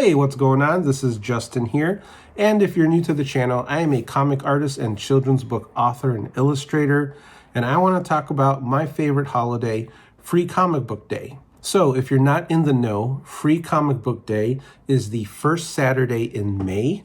Hey, what's going on? This is Justin here, and if you're new to the channel, I am a comic artist and children's book author and illustrator, and I want to talk about my favorite holiday, Free Comic Book Day. So if you're not in the know, Free Comic Book Day is the first Saturday in May,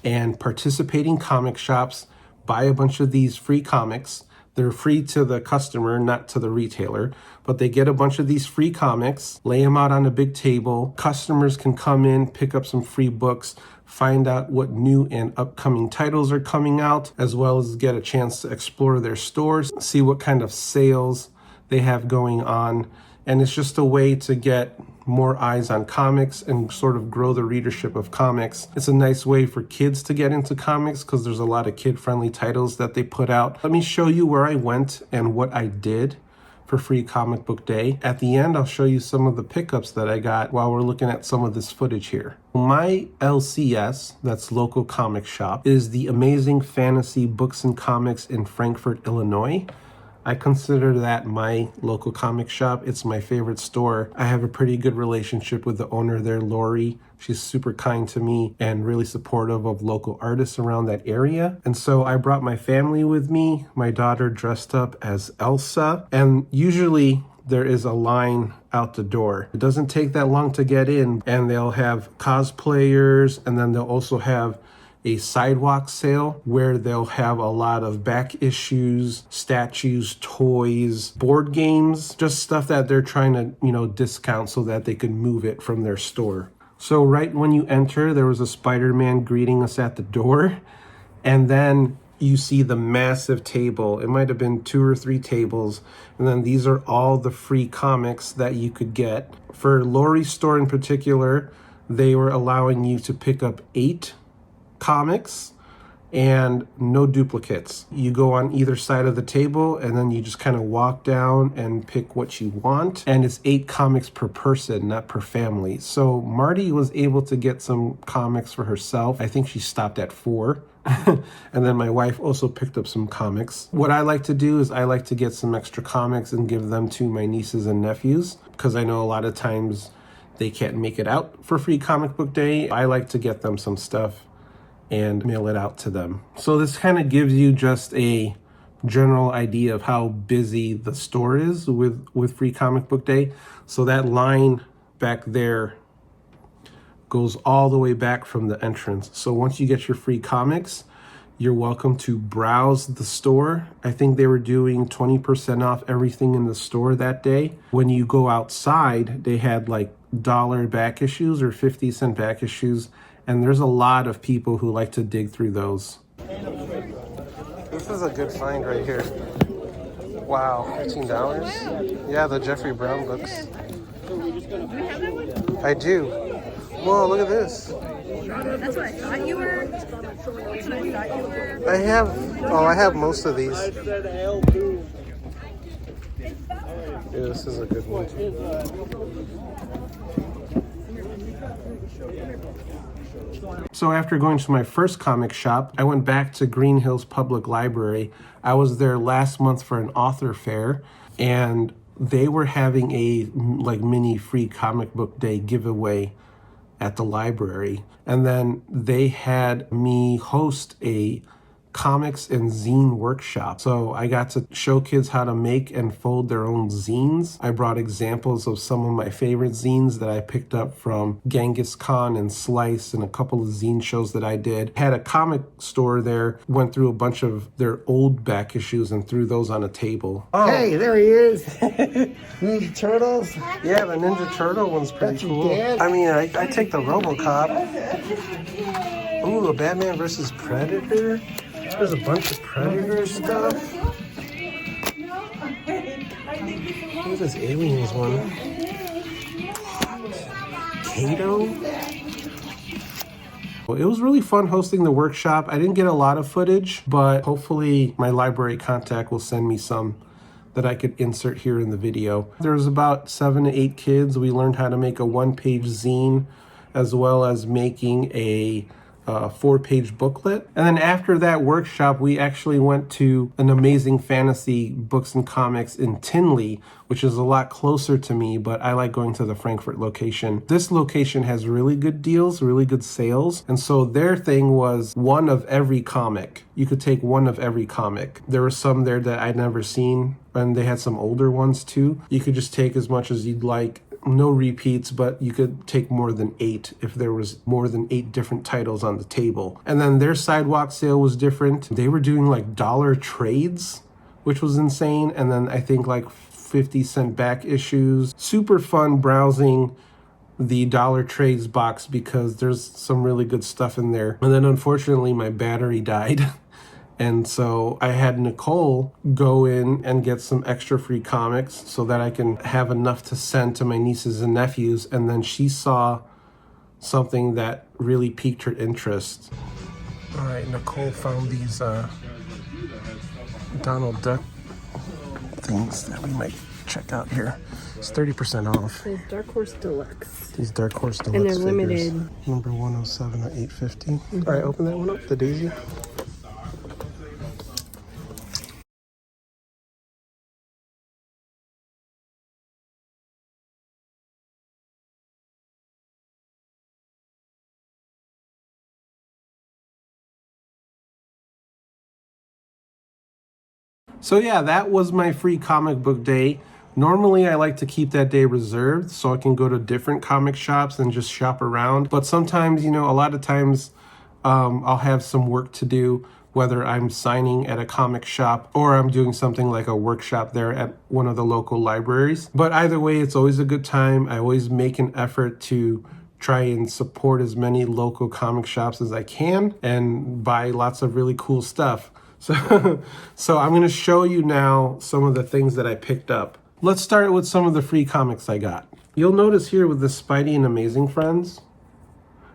and participating comic shops buy a bunch of these free comics. They're free to the customer, not to the retailer, but they get a bunch of these free comics, lay them out on a big table. Customers can come in, pick up some free books, find out what new and upcoming titles are coming out, as well as get a chance to explore their stores, see what kind of sales they have going on. And it's just a way to get more eyes on comics and sort of grow the readership of comics. It's a nice way for kids to get into comics because there's a lot of kid-friendly titles that they put out. Let me show you where I went and what I did for Free Comic Book Day. At the end, I'll show you some of the pickups that I got while we're looking at some of this footage here. My LCS, that's local comic shop, is the Amazing Fantasy Books and Comics in Frankfort, Illinois. I consider that my local comic shop. It's my favorite store. I have a pretty good relationship with the owner there, Lori. She's super kind to me and really supportive of local artists around that area. And so I brought my family with me, my daughter dressed up as Elsa, and usually there is a line out the door. It doesn't take that long to get in, and they'll have cosplayers, and then they'll also have a sidewalk sale where they'll have a lot of back issues, statues, toys, board games, just stuff that they're trying to, discount so that they can move it from their store. So right when you enter, there was a Spider-Man greeting us at the door, and then you see the massive table. It might have been 2 or 3 tables, and then these are all the free comics that you could get. For Lori's store in particular, they were allowing you to pick up 8 comics and no duplicates. You go on either side of the table and then you just kind of walk down and pick what you want, and it's 8 comics per person, not per family. So Marty was able to get some comics for herself. I think she stopped at 4. And then my wife also picked up some comics. What I like to do is I like to get some extra comics and give them to my nieces and nephews, because I know a lot of times they can't make it out for Free Comic Book Day. I like to get them some stuff and mail it out to them. So this kind of gives you just a general idea of how busy the store is with Free Comic Book Day. So that line back there goes all the way back from the entrance. So once you get your free comics, you're welcome to browse the store. I think they were doing 20% off everything in the store that day. When you go outside, they had like $1 back issues or 50-cent back issues. And there's a lot of people who like to dig through those. This is a good find right here. Wow, $15? Yeah, the Jeffrey Brown books. I do. Whoa, look at this. That's what I thought you were. That's what I thought you were. I have most of these. Yeah, this is a good one. So after going to my first comic shop, I went back to Green Hills Public Library. I was there last month for an author fair, and they were having a mini Free Comic Book Day giveaway at the library. And then they had me host a comics and zine workshop. So I got to show kids how to make and fold their own zines. I brought examples of some of my favorite zines that I picked up from Genghis Khan and Slice and a couple of zine shows that I did. Had a comic store there, went through a bunch of their old back issues and threw those on a table. Oh. Hey, there he is. Ninja Turtles. Yeah, the Ninja Turtle one's pretty cool. I mean, I take the RoboCop. Ooh, a Batman versus Predator. There's a bunch of Predator stuff. Look at this Aliens one. Kato. Well, it was really fun hosting the workshop. I didn't get a lot of footage, but hopefully my library contact will send me some that I could insert here in the video. There was about 7 to 8 kids. We learned how to make a 1-page zine, as well as making a 4-page booklet. And then after that workshop, we actually went to an Amazing Fantasy Books and Comics in Tinley, which is a lot closer to me, but I like going to the Frankfurt location. This location has really good deals, really good sales. And so their thing was one of every comic. You could take one of every comic. There were some there that I'd never seen, and they had some older ones too. You could just take as much as you'd like. No repeats, but you could take more than 8 if there was more than 8 different titles on the table. And then their sidewalk sale was different. They were doing like dollar trades, which was insane. And then I think like 50-cent back issues. Super fun browsing the dollar trades box because there's some really good stuff in there. And then unfortunately my battery died. And so I had Nicole go in and get some extra free comics so that I can have enough to send to my nieces and nephews. And then she saw something that really piqued her interest. All right, Nicole found these Donald Duck things that we might check out here. It's 30% off. These Dark Horse Deluxe. These Dark Horse Deluxe And they're figures. limited. Number 107 or 850. All right, open that one up, the Daisy. So yeah, that was my free comic book day. Normally I like to keep that day reserved so I can go to different comic shops and just shop around. But sometimes, you know, a lot of times I'll have some work to do, whether I'm signing at a comic shop or I'm doing something like a workshop there at one of the local libraries. But either way, it's always a good time. I always make an effort to try and support as many local comic shops as I can and buy lots of really cool stuff. So I'm going to show you now some of the things that I picked up. Let's start with some of the free comics I got. You'll notice here with the Spidey and Amazing Friends,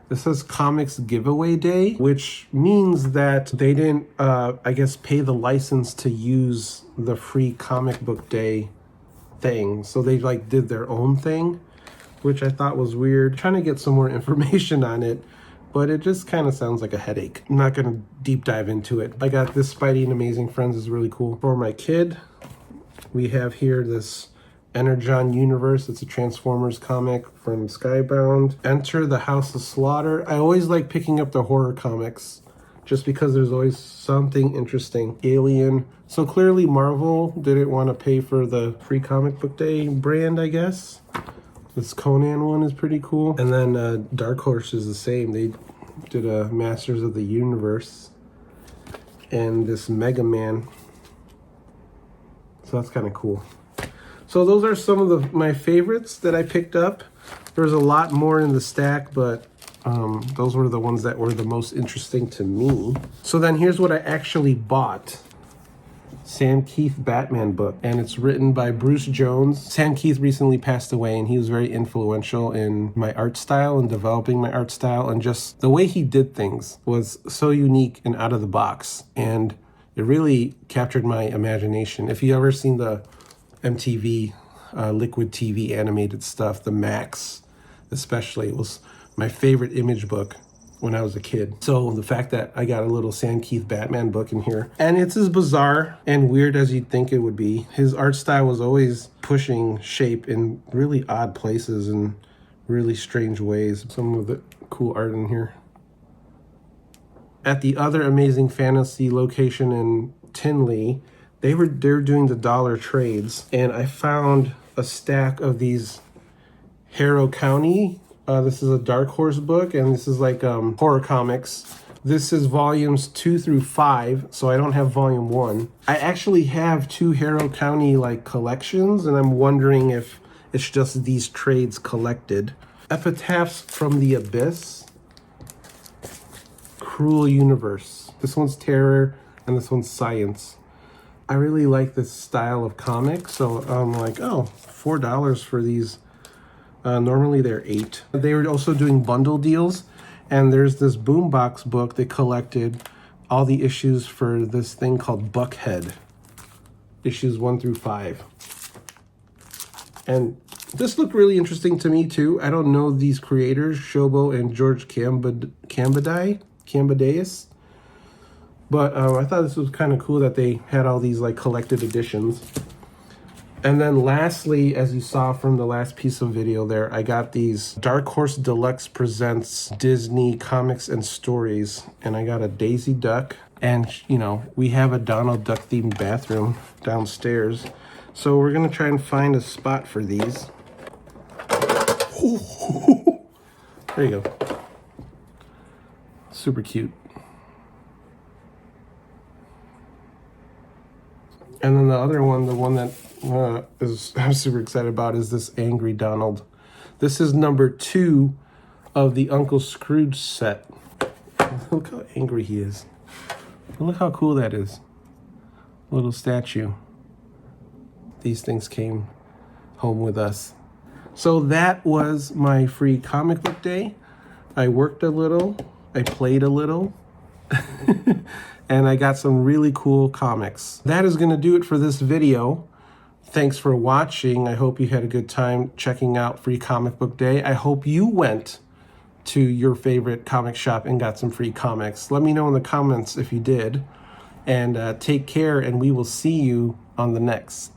this says Comics Giveaway Day, which means that they didn't, I guess, pay the license to use the free comic book day thing. So they like did their own thing, which I thought was weird. Trying to get some more information on it, but it just kind of sounds like a headache. I'm not going to deep dive into it. I got this Spidey and Amazing Friends is really cool. For my kid, we have here this Energon Universe. It's a Transformers comic from Skybound. Enter the House of Slaughter. I always like picking up the horror comics just because there's always something interesting. Alien. So clearly Marvel didn't want to pay for the free comic book day brand, I guess. This Conan one is pretty cool. And then Dark Horse is the same. They did a Masters of the Universe. And this Mega Man. So that's kind of cool. So those are some of my favorites that I picked up. There's a lot more in the stack, but those were the ones that were the most interesting to me. So then here's what I actually bought. Sam Keith Batman book, and it's written by Bruce Jones. Sam Keith recently passed away, and he was very influential in my art style and developing my art style, and just the way he did things was so unique and out of the box, and it really captured my imagination. If you ever seen the MTV Liquid TV animated stuff, the Max especially, it was my favorite image book when I was a kid. So the fact that I got a little Sam Keith Batman book in here, and it's as bizarre and weird as you'd think it would be. His art style was always pushing shape in really odd places and really strange ways. Some of the cool art in here. At the other Amazing Fantasy location in Tinley, they're doing the dollar trades, and I found a stack of these Harrow County. This is a Dark Horse book, and this is like horror comics. This is volumes 2 through 5, so I don't have volume 1. I actually have 2 Harrow County like collections, and I'm wondering if it's just these trades collected. Epitaphs from the Abyss. Cruel Universe. This one's terror, and this one's science. I really like this style of comic, so I'm like, oh, $4 for these. Normally they're $8. They were also doing bundle deals, and there's this Boombox book that collected all the issues for this thing called Buckhead, issues 1 through 5. And this looked really interesting to me too. I don't know these creators, Shobo and George Cambadai. Cambadeus. But I thought this was kind of cool that they had all these like collected editions. And then lastly, as you saw from the last piece of video there, I got these Dark Horse Deluxe Presents Disney Comics and Stories. And I got a Daisy Duck. And, you know, we have a Donald Duck themed bathroom downstairs. So we're going to try and find a spot for these. There you go. Super cute. And then the other one, the one that I'm super excited about, is this Angry Donald. This is number 2 of the Uncle Scrooge set. Look how angry he is. Look how cool that is. Little statue. These things came home with us. So that was my free comic book day. I worked a little. I played a little. And I got some really cool comics. That is going to do it for this video. Thanks for watching. I hope you had a good time checking out Free Comic Book Day. I hope you went to your favorite comic shop and got some free comics. Let me know in the comments if you did. And take care, and we will see you on the next.